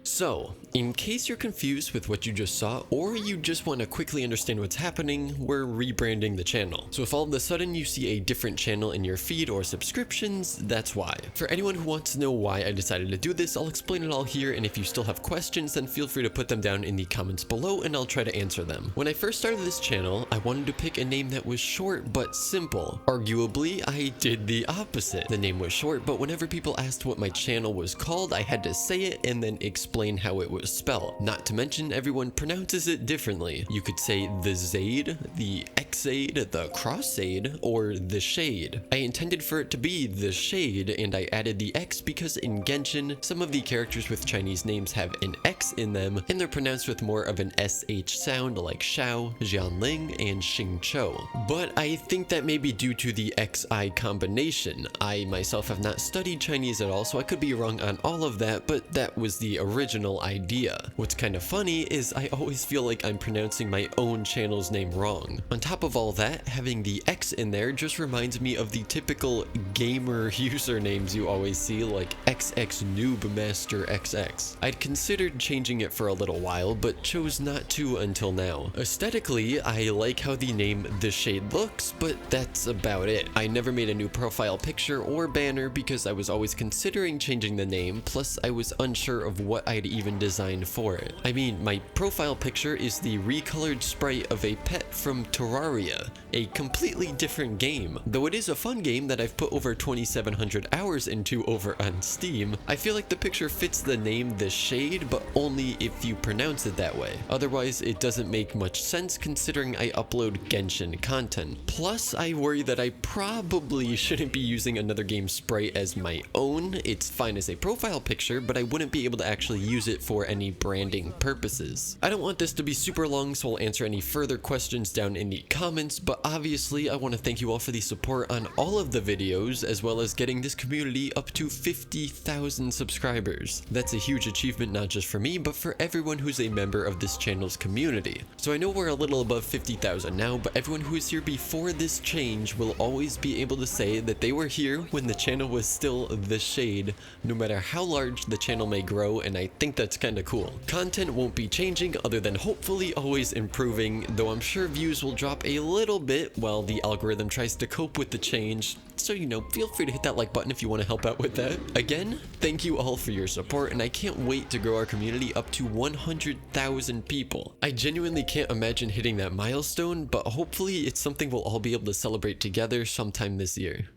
So, in case you're confused with what you just saw, or you just want to quickly understand what's happening, we're rebranding the channel. So if all of a sudden you see a different channel in your feed or subscriptions, that's why. For anyone who wants to know why I decided to do this, I'll explain it all here, and if you still have questions, then feel free to put them down in the comments below and I'll try to answer them. When I first started this channel, I wanted to pick a name that was short but simple. Arguably, I did the opposite. The name was short, but whenever people asked what my channel was called, I had to say it and then explain how it was spelled. Not to mention, everyone pronounces it differently. You could say TheXade, the Xade, the CrossXade, or the Xade. I intended for it to be the Xade, and I added the X because in Genshin, some of the characters with Chinese names have an X in them, and they're pronounced with more of an SH sound like Xiao, Jianling, and Xingqiu. But I think that may be due to the XI combination. I myself have not studied Chinese at all, so I could be wrong on all of that, but that was the original idea. What's kind of funny is I always feel like I'm pronouncing my own channel's name wrong. On top of all that, having the X in there just reminds me of the typical gamer usernames you always see, like XXNoobMasterXX. I'd considered changing it for a little while, but chose not to until now. Aesthetically, I like how the name TheXade looks, but that's about it. I never made a new profile picture or banner because I was always considering changing the name, plus I was unsure of what I'd even design for it. I mean, my profile picture is the recolored sprite of a pet from Terraria, a completely different game. Though it is a fun game that I've put over 2,700 hours into over on Steam, I feel like the picture fits the name TheXade, but only if you pronounce it that way. Otherwise, it doesn't make much sense considering I upload Genshin content. Plus, I worry that I probably shouldn't be using another game's sprite as my own. It's fine as a profile picture, but I wouldn't be able to actually use it for any branding purposes. I don't want this to be super long, so I'll answer any further questions down in the comments, but obviously I want to thank you all for the support on all of the videos, as well as getting this community up to 50,000 subscribers. That's a huge achievement not just for me, but for everyone who's a member of this channel's community. So I know we're a little above 50,000 now, but everyone who is here before this change will always be able to say that they were here when the channel was still TheXade, no matter how large the channel may grow, and I think that's kinda cool. Content won't be changing other than hopefully always improving, though I'm sure views will drop a little bit while the algorithm tries to cope with the change. So, feel free to hit that like button if you want to help out with that. Again, thank you all for your support, and I can't wait to grow our community up to 100,000 people. I genuinely can't imagine hitting that milestone, but hopefully it's something we'll all be able to celebrate together sometime this year.